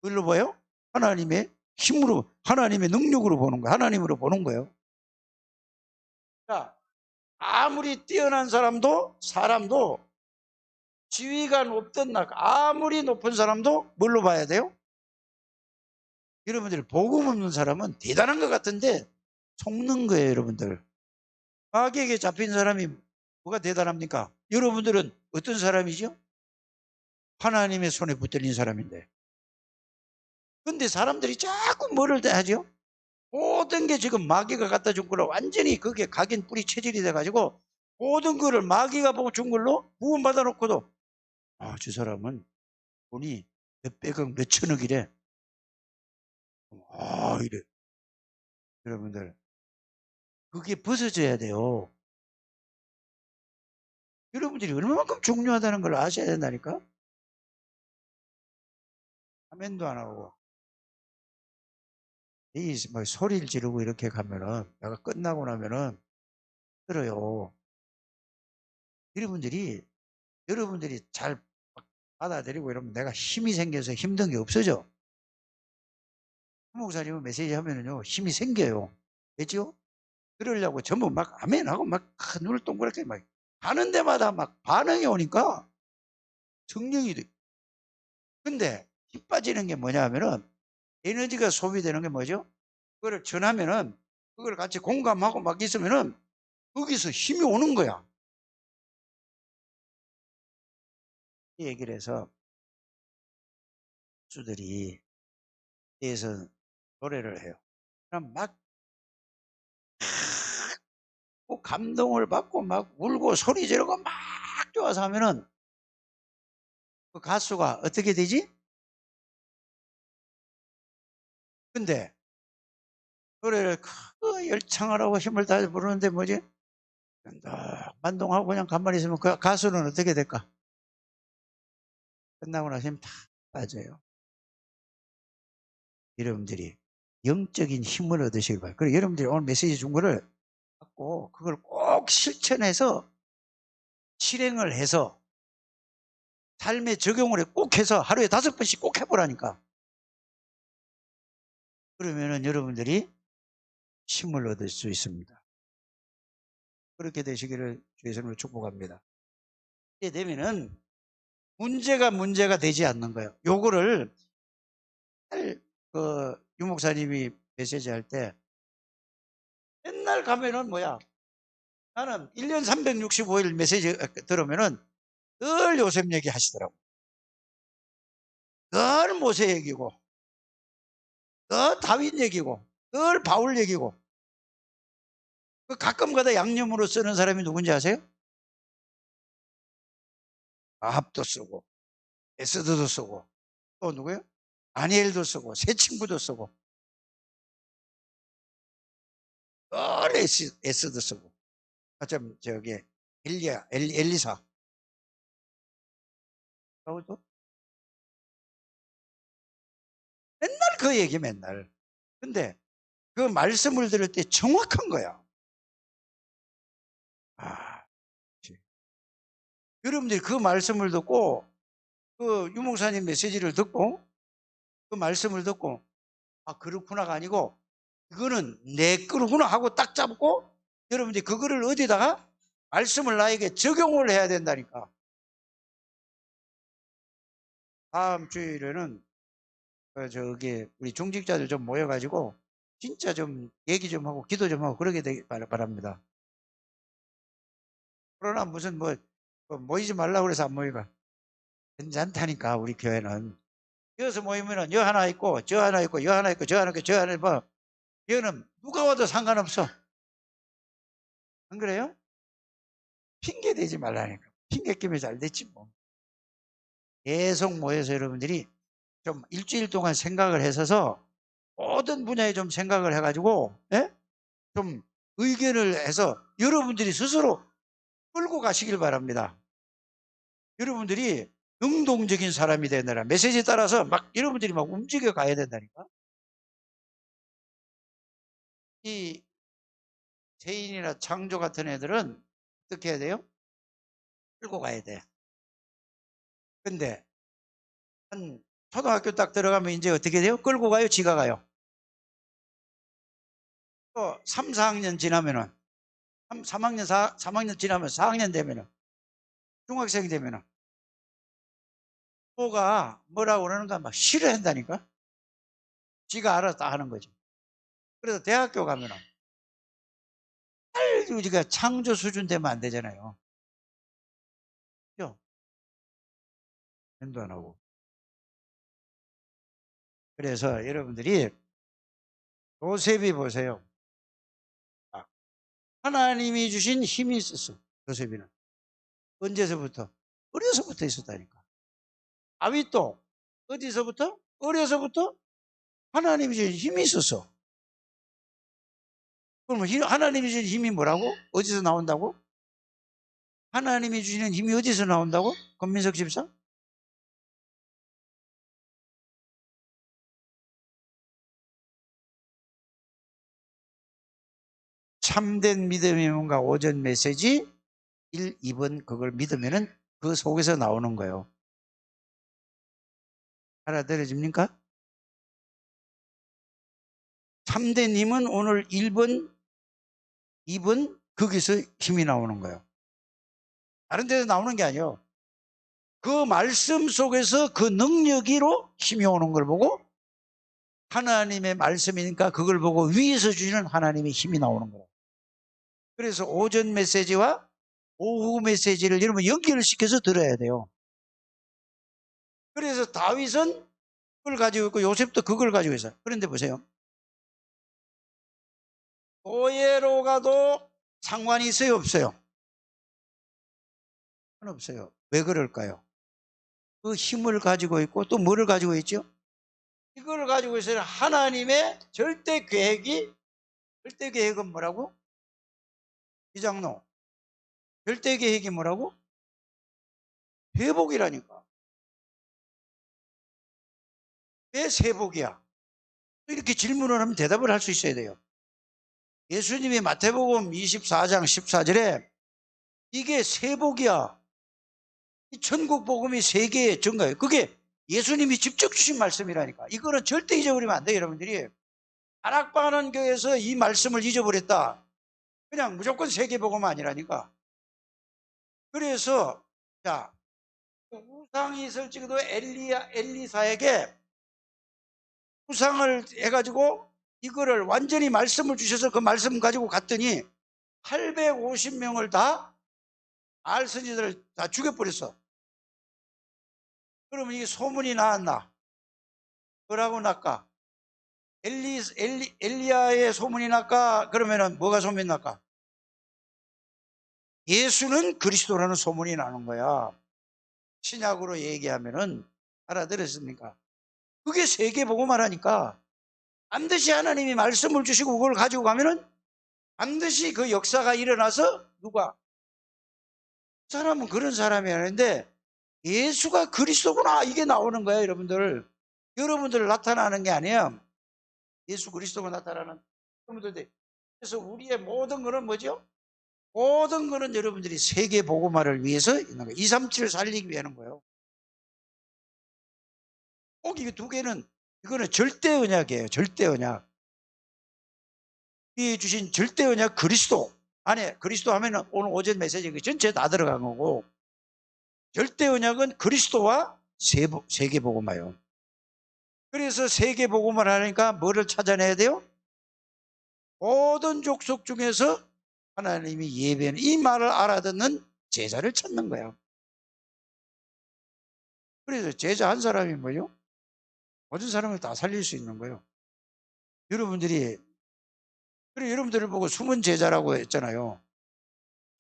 뭘로 봐요? 하나님의 힘으로 하나님의 능력으로 보는 거예요. 하나님으로 보는 거예요. 자, 아무리 뛰어난 사람도 지위가 높든 아무리 높은 사람도 뭘로 봐야 돼요? 여러분들 복음 없는 사람은 대단한 것 같은데 속는 거예요. 여러분들 마귀에게 잡힌 사람이 뭐가 대단합니까? 여러분들은 어떤 사람이죠? 하나님의 손에 붙들린 사람인데 근데 사람들이 자꾸 뭐를 하죠? 모든 게 지금 마귀가 갖다 준 걸로 완전히 그게 각인 뿌리 체질이 돼가지고 모든 거를 마귀가 보고 준 걸로 구원받아 놓고도 저 사람은 돈이 몇백억 몇천억이래. 이래. 여러분들 그게 벗어져야 돼요. 여러분들이 얼마만큼 중요하다는 걸 아셔야 된다니까. 아멘도 안 하고 뭐 소리를 지르고 이렇게 가면은 내가 끝나고 나면은 들어요. 여러분들이 잘 받아들이고 이러면 내가 힘이 생겨서 힘든 게 없어져. 목사님은 메시지 하면은요 힘이 생겨요. 됐죠? 그러려고 전부 막 아멘하고 막 눈을 동그랗게 막 하는 데마다 막 반응이 오니까 성령이 돼. 근데 힘 빠지는 게 뭐냐 하면은 에너지가 소비되는 게 뭐죠? 그걸 전하면은 그걸 같이 공감하고 막 있으면은 거기서 힘이 오는 거야. 이 얘기를 해서 수들이 에서 노래를 해요. 그럼 막 감동을 받고 막 울고 소리 지르고 막 좋아서 하면은 그 가수가 어떻게 되지? 근데 노래를 열창하라고 힘을 다해 부르는데 뭐지? 만동하고 그냥 가만히 있으면 그 가수는 어떻게 될까? 끝나고 나서 힘 다 빠져요. 여러분들이 영적인 힘을 얻으시기 바랍니다. 그리고 여러분들이 오늘 메시지 준 거를 갖고 그걸 꼭 실천해서 실행을 해서 삶에 적용을 꼭 해서 하루에 5번씩 꼭 해보라니까. 그러면은 여러분들이 힘을 얻을 수 있습니다. 그렇게 되시기를 주의 이름으로 축복합니다. 이렇게 되면은 문제가 되지 않는 거예요. 요거를 유 목사님이 메시지 할 때 맨날 가면은 뭐야? 나는 1년 365일 메시지 들으면은 늘 요셉 얘기 하시더라고. 늘 모세 얘기고, 늘 다윗 얘기고, 늘 바울 얘기고. 그 가끔 가다 양념으로 쓰는 사람이 누군지 아세요? 아합도 쓰고, 에스더도 쓰고, 또 누구예요? 다니엘도 쓰고, 새 친구도 쓰고, 늘 에스더 쓰고. 좀 저기 엘리사. 하고도 맨날 그 얘기 맨날. 근데 그 말씀을 들을 때 정확한 거야. 아, 여러분들이 그 말씀을 듣고 그 유목사님 메시지를 듣고 그 말씀을 듣고 아 그렇구나가 아니고 이거는 내 거구나 하고 딱 잡고 여러분들이 그거를 어디다가 말씀을 나에게 적용을 해야 된다니까. 다음 주일에는 저기 우리 중직자들 좀 모여가지고 진짜 좀 얘기 좀 하고 기도 좀 하고 그러게 되길 바랍니다. 그러나 무슨 모이지 말라고 그래서 안 모이가 괜찮다니까. 우리 교회는 여기서 모이면은 여 하나 있고 저 하나 있고 여 하나 있고 저 하나 있고 저 하나 있고 여는 누가 와도 상관없어. 안 그래요? 핑계 대지 말라니까. 핑계 끼면 잘 됐지 뭐. 계속 모여서 여러분들이 좀 일주일 동안 생각을 해서서 모든 분야에 좀 생각을 해가지고 좀 의견을 해서 여러분들이 스스로 끌고 가시길 바랍니다. 여러분들이 능동적인 사람이 되느라 메시지에 따라서 막 여러분들이 막 움직여 가야 된다니까. 이 세인이나 창조 같은 애들은 어떻게 해야 돼요? 끌고 가야 돼. 근데 한 초등학교 딱 들어가면 이제 어떻게 돼요? 끌고 가요? 지가 가요? 또 3, 4학년 지나면은 3학년 지나면 4학년 되면은 중학생이 되면은 뭐가 뭐라고 그러는가 막 싫어한다니까. 지가 알아서 다 하는 거죠. 그래서 대학교 가면은 우리가 창조 수준 되면 안 되잖아요. 그죠? 면도 안 하고. 그래서 여러분들이 요셉이 보세요. 하나님이 주신 힘이 있었어. 요셉이는. 언제서부터? 어려서부터 있었다니까. 다윗도 어디서부터? 어려서부터 하나님이 주신 힘이 있었어. 그러면 하나님이 주신 힘이 뭐라고? 어디서 나온다고? 하나님이 주시는 힘이 어디서 나온다고? 권민석 집사? 참된 믿음이 뭔가 오전 메시지 1, 2번 그걸 믿으면은 그 속에서 나오는 거예요. 알아들어집니까? 참된 힘은 오늘 1번, 2번 거기서 힘이 나오는 거예요. 다른 데서 나오는 게 아니에요. 그 말씀 속에서 그 능력으로 힘이 오는 걸 보고 하나님의 말씀이니까 그걸 보고 위에서 주시는 하나님의 힘이 나오는 거예요. 그래서 오전 메시지와 오후 메시지를 여러분 연결시켜서 들어야 돼요. 그래서 다윗은 그걸 가지고 있고 요셉도 그걸 가지고 있어요. 그런데 보세요. 교회로 가도 상관이 있어요? 없어요? 없어요. 왜 그럴까요? 그 힘을 가지고 있고 또 뭐를 가지고 있죠? 이걸 가지고 있어요. 하나님의 절대 계획은 뭐라고? 이장로. 절대 계획이 뭐라고? 회복이라니까. 왜 세복이야? 이렇게 질문을 하면 대답을 할 수 있어야 돼요. 예수님이 마태복음 24장 14절에 이게 세복이야. 이 천국 복음이 세계에 전가해요. 그게 예수님이 직접 주신 말씀이라니까. 이거는 절대 잊어버리면 안 돼요, 여러분들이. 다락방하는 교회에서 이 말씀을 잊어버렸다. 그냥 무조건 세계 복음 아니라니까. 그래서 자, 우상이 있을지도 엘리사에게 우상을 해가지고 이거를 완전히 말씀을 주셔서 그 말씀 가지고 갔더니 850명을 다 알선지들을 다 죽여버렸어. 그러면 이게 소문이 나왔나? 뭐라고 날까? 엘리야의 소문이 날까? 그러면은 뭐가 소문이 날까? 예수는 그리스도라는 소문이 나는 거야. 신약으로 얘기하면은 알아들었습니까? 그게 세계복음화라니까. 반드시 하나님이 말씀을 주시고 그걸 가지고 가면은 반드시 그 역사가 일어나서 누가? 그 사람은 그런 사람이 아닌데 예수가 그리스도구나 이게 나오는 거야. 여러분들 나타나는 게 아니야. 예수 그리스도가 나타나는 여러분들. 그래서 우리의 모든 거는 뭐죠? 모든 거는 여러분들이 세계 복음화를 위해서 있는 거예요. 237을 살리기 위해 하는 거예요. 꼭 이 두 개는 이거는 절대 언약이에요. 절대 언약. 이 주신 절대 언약 그리스도 안에 그리스도 하면은 오늘 오전 메시지 전체 다 들어간 거고 절대 언약은 그리스도와 세계 복음화요. 그래서 세계 복음을 하니까 뭐를 찾아내야 돼요? 모든 족속 중에서 하나님이 예배하는 이 말을 알아듣는 제자를 찾는 거예요. 그래서 제자 한 사람이 뭐요? 모든 사람을 다 살릴 수 있는 거예요. 여러분들이 그래 여러분들을 보고 숨은 제자라고 했잖아요.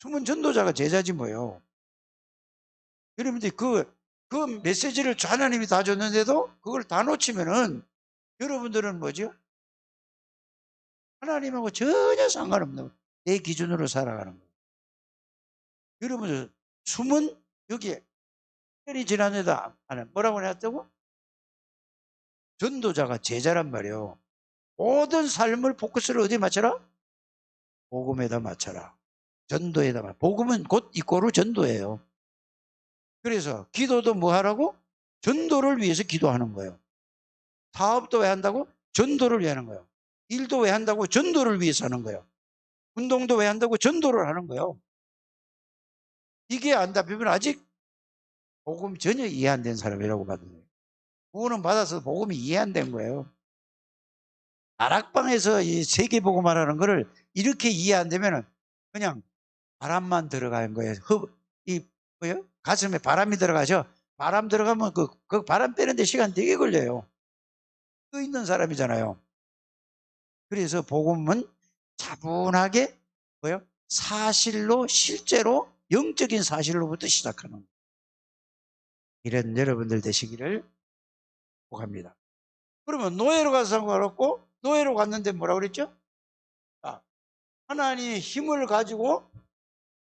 숨은 전도자가 제자지 뭐예요. 여러분들이 그 메시지를 하나님이 다 줬는데도 그걸 다 놓치면은 여러분들은 뭐죠? 하나님하고 전혀 상관없는 내 기준으로 살아가는 거예요. 여러분들 숨은 여기에 시간이 지나다 뭐라고 했다고? 전도자가 제자란 말이에요. 모든 삶을 포커스를 어디에 맞춰라? 복음에다 맞춰라. 전도에다 맞춰라. 복음은 곧 이꼬르 전도예요. 그래서 기도도 뭐 하라고? 전도를 위해서 기도하는 거예요. 사업도 왜 한다고? 전도를 위해 하는 거예요. 일도 왜 한다고? 전도를 위해서 하는 거예요. 운동도 왜 한다고? 전도를 하는 거예요. 이게 안 잡히면 아직 복음 전혀 이해 안 된 사람이라고 받는 거예요. 구원은 받아서 복음이 이해 안 된 거예요. 다락방에서 이 세계 복음하라는 거를 이렇게 이해 안 되면은 그냥 바람만 들어가는 거예요. 뭐요? 가슴에 바람이 들어가죠. 바람 들어가면 그 바람 빼는데 시간 되게 걸려요. 떠 있는 사람이잖아요. 그래서 복음은 차분하게 뭐요? 사실로 실제로 영적인 사실로부터 시작하는 거예요. 이런 여러분들 되시기를 축복합니다. 그러면 노예로 가서 상관없고 노예로 갔는데 뭐라고 그랬죠? 하나님의 힘을 가지고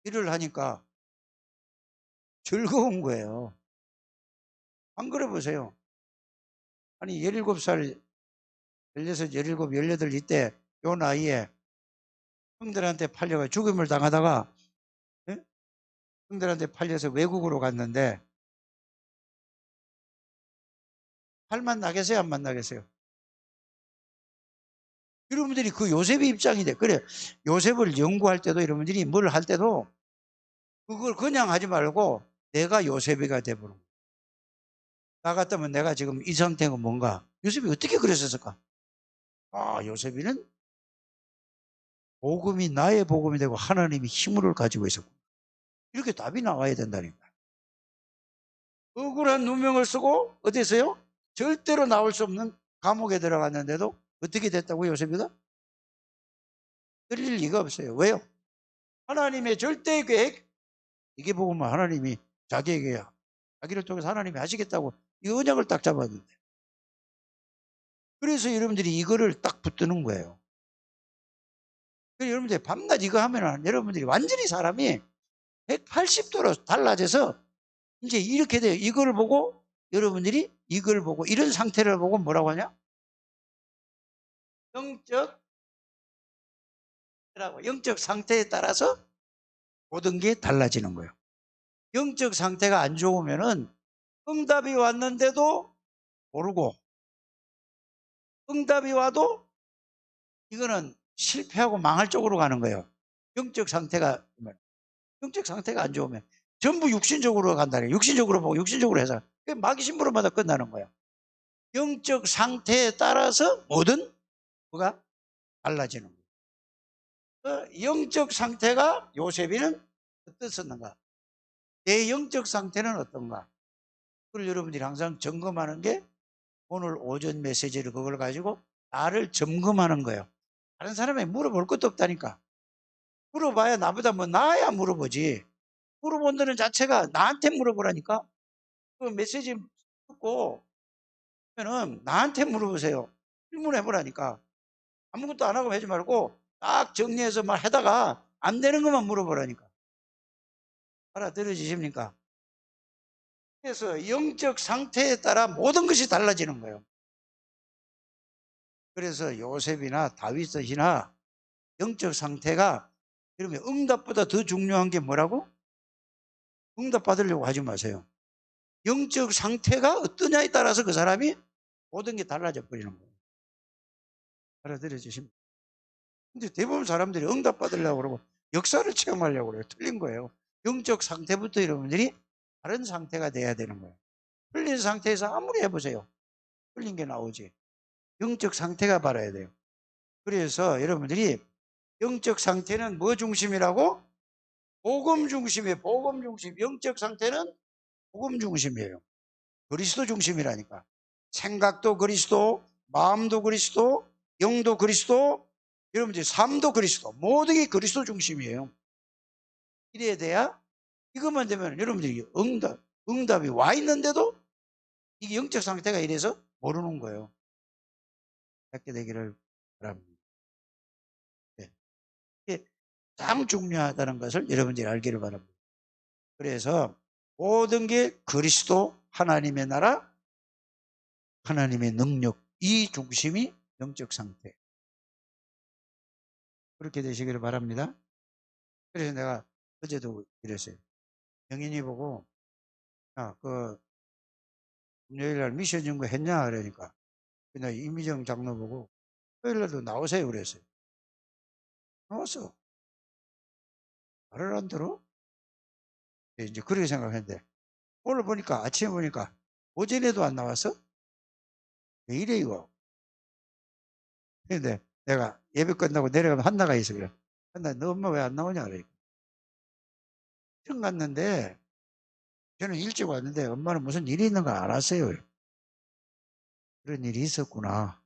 일을 하니까 즐거운 거예요. 안 그래 보세요. 아니 17살 16, 17, 18 이때 요 나이에 형들한테 팔려가 죽임을 당하다가 예? 형들한테 팔려서 외국으로 갔는데 팔만 나겠어요? 안 만나겠어요? 여러분들이 그 요셉의 입장이 돼. 그래 요셉을 연구할 때도 여러분들이 뭘 할 때도 그걸 그냥 하지 말고 내가 요셉이가 돼버려. 나 같으면 내가 지금 이 상태가 뭔가 요셉이 어떻게 그랬었을까? 요셉이는 복음이 나의 복음이 되고 하나님이 힘을 가지고 있었고 이렇게 답이 나와야 된다니까. 억울한 누명을 쓰고 어디서요? 절대로 나올 수 없는 감옥에 들어갔는데도 어떻게 됐다고 요셉이가? 들릴 리가 없어요. 왜요? 하나님의 절대 계획 이게 보면 하나님이 자기에게 자기를 통해서 하나님이 하시겠다고 이 언약을 딱 잡았는데 그래서 여러분들이 이거를 딱 붙드는 거예요. 그래서 여러분들이 밤낮 이거 하면 여러분들이 완전히 사람이 180도로 달라져서 이제 이렇게 돼요. 이걸 보고 여러분들이 이걸 보고 이런 상태를 보고 뭐라고 하냐? 영적 영적 상태에 따라서 모든 게 달라지는 거예요. 영적 상태가 안 좋으면은 응답이 왔는데도 모르고, 응답이 와도 이거는 실패하고 망할 쪽으로 가는 거예요. 영적 상태가 안 좋으면 전부 육신적으로 간다는, 육신적으로 보고 육신적으로 해서 마귀신부로마다 끝나는 거예요. 영적 상태에 따라서 모든 뭐가 달라지는 거예요. 영적 상태가 요셉이는 어떻었는가? 내 영적 상태는 어떤가? 그걸 여러분들이 항상 점검하는 게 오늘 오전 메시지를 그걸 가지고 나를 점검하는 거예요. 다른 사람에게 물어볼 것도 없다니까. 물어봐야 나보다 뭐 나야 물어보지. 물어본다는 자체가 나한테 물어보라니까. 그 메시지 듣고 그러면은 나한테 물어보세요. 질문해보라니까. 아무것도 안 하고 하지 말고 딱 정리해서 말 하다가 안 되는 것만 물어보라니까. 알아들어지십니까? 그래서 영적 상태에 따라 모든 것이 달라지는 거예요. 그래서 요셉이나 다윗이나 영적 상태가, 그러면 응답보다 더 중요한 게 뭐라고? 응답 받으려고 하지 마세요. 영적 상태가 어떠냐에 따라서 그 사람이 모든 게 달라져 버리는 거예요. 알아들어 주십니까? 근데 대부분 사람들이 응답 받으려고 그러고 역사를 체험하려고 그래요. 틀린 거예요. 영적 상태부터 여러분들이 다른 상태가 돼야 되는 거예요. 틀린 상태에서 아무리 해보세요. 틀린 게 나오지. 영적 상태가 바라야 돼요. 그래서 여러분들이 영적 상태는 뭐 중심이라고? 복음 중심이에요. 복음 중심. 영적 상태는 복음 중심이에요. 그리스도 중심이라니까. 생각도 그리스도, 마음도 그리스도, 영도 그리스도, 여러분들 삶도 그리스도, 모든 게 그리스도 중심이에요. 이래야 돼야, 이것만 되면 여러분들이 응답이 와 있는데도 이게 영적 상태가 이래서 모르는 거예요. 그렇게 되기를 바랍니다. 네. 이게 참 중요하다는 것을 여러분들이 알기를 바랍니다. 그래서 모든 게 그리스도, 하나님의 나라, 하나님의 능력, 이 중심이 영적 상태. 그렇게 되시기를 바랍니다. 그래서 내가 어제도 이랬어요. 영인이 보고, 야, 금요일날 미션 연구 했냐? 그러니까. 그냥 이미정 장로 보고, 토요일날도 나오세요. 그랬어요. 나왔어. 말을 안 들어? 이제 그렇게 생각했는데, 오늘 보니까, 아침에 보니까, 오전에도 안 나왔어? 왜 이래, 이거? 근데 내가 예배 끝나고 내려가면 한나가 있어. 그래. 한나, 너 엄마 왜 안 나오냐? 그러니까. 처음 갔는데, 저는 일찍 왔는데, 엄마는 무슨 일이 있는 거 알았어요. 그런 일이 있었구나.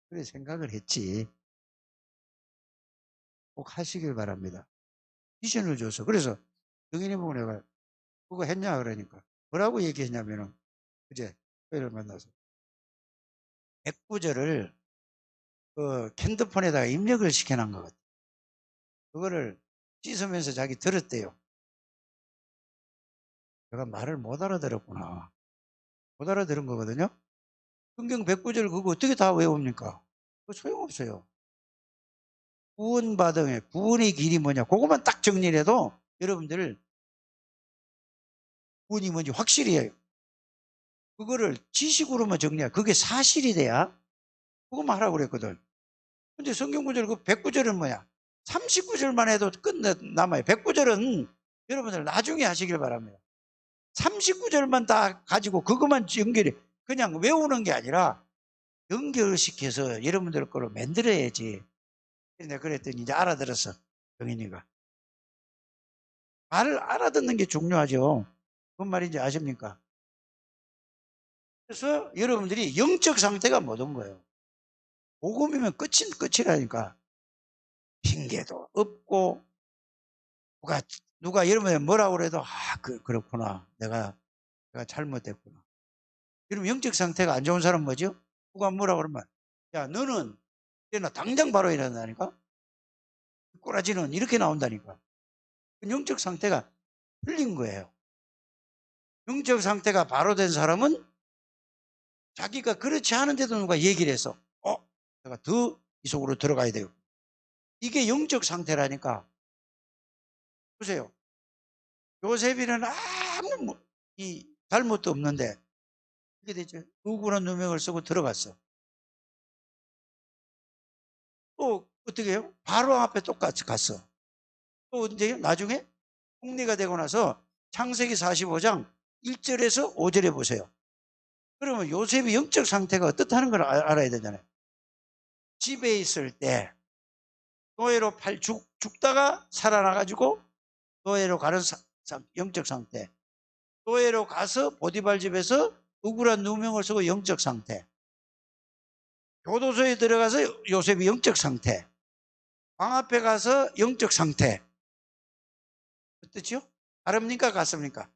그래 생각을 했지. 꼭 하시길 바랍니다. 미션을 줘서. 그래서 영인이 보고 내가 그거 했냐? 그러니까. 뭐라고 얘기했냐면은, 그제, 토요일을 만나서. 백구절을 그 핸드폰에다가 입력을 시켜놓은 것 같아. 그거를 씻으면서 자기 들었대요. 내가 말을 못 알아들었구나. 못 알아들은 거거든요. 성경 백구절 그거 어떻게 다 외웁니까? 그거 소용없어요. 구원받음의 구원의 길이 뭐냐? 그것만 딱 정리를 해도 여러분들 구원이 뭔지 확실히 해요. 그거를 지식으로만 정리해. 그게 사실이 돼야 그거만 하라고 그랬거든. 근데 성경 구절 그 109절은 뭐야? 39절만 해도 남아요. 109절은 여러분들 나중에 하시길 바랍니다. 39절만 다 가지고 그것만 연결해. 그냥 외우는 게 아니라 연결시켜서 여러분들 거로 만들어야지. 내가 그랬더니 이제 알아들었어. 영인이가. 말을 알아듣는 게 중요하죠. 뭔 말인지 아십니까? 그래서 여러분들이 영적 상태가 뭐든 거예요. 복음이면 끝이라니까. 핑계도 없고, 누가 여러분이 뭐라고 그래도, 그렇구나. 내가 잘못했구나. 여러분, 영적 상태가 안 좋은 사람은 뭐죠? 누가 뭐라고 그러면, 야, 너는, 나 당장 바로 일어난다니까? 꼬라지는 이렇게 나온다니까. 영적 상태가 틀린 거예요. 영적 상태가 바로 된 사람은 자기가 그렇지 않은데도 누가 얘기를 해서, 내가 더 이 속으로 들어가야 돼요. 이게 영적 상태라니까. 보세요. 요셉이는 아무 이 잘못도 없는데 이게 되죠. 억울한 누명을 쓰고 들어갔어. 또 어떻게 해요? 바로 앞에 똑같이 갔어. 또 이제 나중에 총리가 되고 나서 창세기 45장 1절에서 5절에 보세요. 그러면 요셉의 영적 상태가 어떻다는 걸 알아야 되잖아요. 집에 있을 때 노예로 죽다가 살아나가지고 노예로 가는 영적 상태. 노예로 가서 보디발 집에서 억울한 누명을 쓰고 영적 상태. 교도소에 들어가서 요셉이 영적 상태. 왕 앞에 가서 영적 상태. 어떻죠? 다릅니까? 같습니까?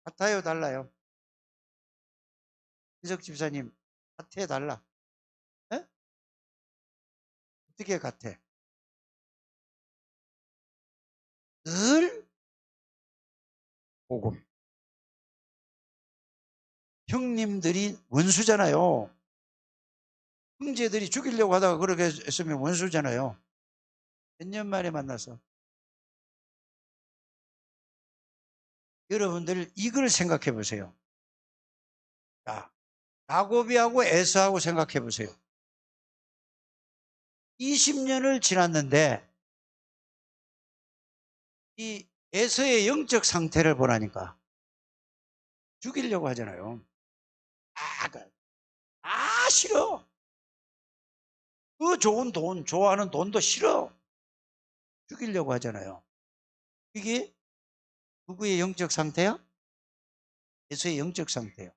같아요? 달라요? 인석 집사님, 같아? 달라? 에? 어떻게 같아? 늘 복음. 형님들이 원수잖아요. 형제들이 죽이려고 하다가 그렇게 했으면 원수잖아요. 몇 년 만에 만나서. 여러분들 이걸 생각해 보세요. 자, 야곱이하고 에서하고 생각해 보세요. 20년을 지났는데 이 에서의 영적 상태를 보라니까 죽이려고 하잖아요. 싫어. 그 좋은 돈, 좋아하는 돈도 싫어. 죽이려고 하잖아요. 이게 누구의 영적 상태야? 에서의 영적 상태예요.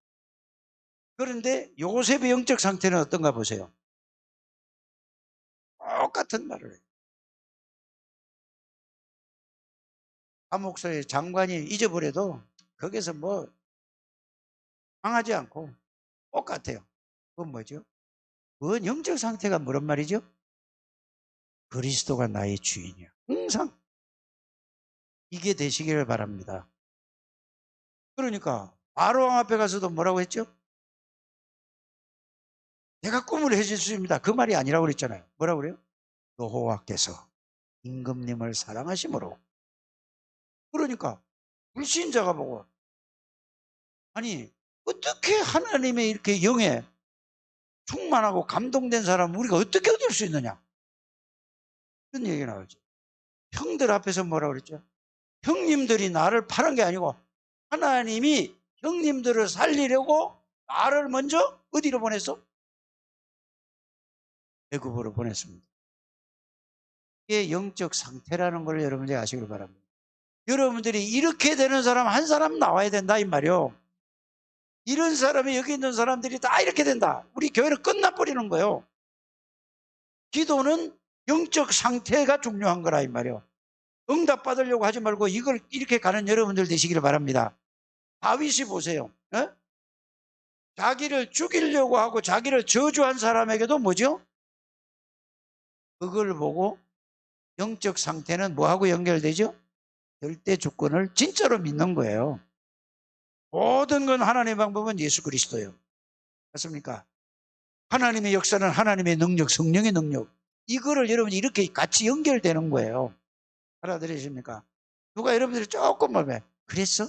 그런데 요셉의 영적 상태는 어떤가 보세요. 똑같은 말을 해요. 감옥소의 장관이 잊어버려도 거기서 뭐 당하지 않고 똑같아요. 그건 뭐죠? 그건 영적 상태가 뭐란 말이죠? 그리스도가 나의 주인이야. 항상 이게 되시기를 바랍니다. 그러니까 바로왕 앞에 가서도 뭐라고 했죠? 내가 꿈을 해주십니다. 그 말이 아니라고 그랬잖아요. 뭐라고 그래요? 여호와께서 임금님을 사랑하심으로. 그러니까 불신자가 보고 아니 어떻게 하나님의 이렇게 영에 충만하고 감동된 사람을 우리가 어떻게 얻을 수 있느냐, 그런 얘기가 나오죠. 형들 앞에서 뭐라고 그랬죠? 형님들이 나를 파는 게 아니고 하나님이 형님들을 살리려고 나를 먼저 어디로 보냈어? 애굽으로 보냈습니다. 이게 영적 상태라는 걸 여러분들이 아시길 바랍니다. 여러분들이 이렇게 되는 사람 한 사람 나와야 된다 이 말이요. 이런 사람이 여기 있는 사람들이 다 이렇게 된다. 우리 교회는 끝나버리는 거예요. 기도는 영적 상태가 중요한 거라 이 말이요. 응답 받으려고 하지 말고 이걸 이렇게 가는 여러분들 되시기를 바랍니다. 다윗이 보세요. 에? 자기를 죽이려고 하고 자기를 저주한 사람에게도 뭐죠? 그걸 보고 영적 상태는 뭐하고 연결되죠? 절대 주권을 진짜로 믿는 거예요. 모든 건 하나님의 방법은 예수 그리스도예요. 맞습니까? 하나님의 역사는 하나님의 능력, 성령의 능력. 이거를 여러분이 이렇게 같이 연결되는 거예요. 알아들으십니까? 누가 여러분들이 조금 보면 그랬어?